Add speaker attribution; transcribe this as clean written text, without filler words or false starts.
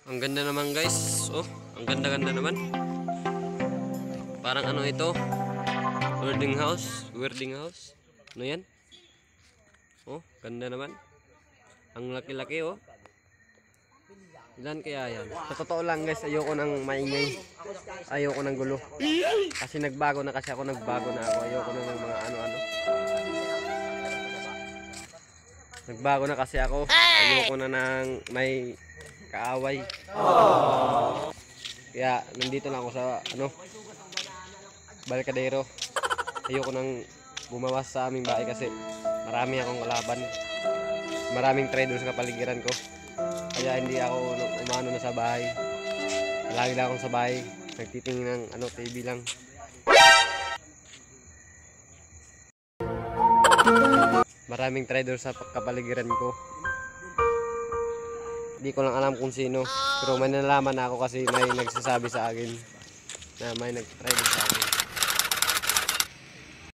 Speaker 1: Ang ganda naman guys. Oh, ang ganda-ganda naman. Parang ano ito? Wedding house. Wedding house. Ano yan? Oh, ganda naman. Ang laki-laki oh. Ilan kaya yan? Sa totoo lang guys, ayoko ng maingay. Ayoko ng gulo. Kasi nagbago na kasi ako. Ayoko na ng mga ano-ano. Nagbago na kasi ako. Ayoko na ng may kaaway. Kaya nandito lang ako sa Balcadero. Ayoko nang bumawas sa aming bahay kasi marami akong kalaban. Maraming trader sa kapaligiran ko. Kaya hindi ako umano na sa bahay. Lagi lang akong sa bahay. Nagtitingin ng TV lang. Maraming trader sa kapaligiran ko. Hindi ko lang alam kung sino. Pero may nalaman ako kasi may nagsasabi sa akin na may nag-trader sa akin.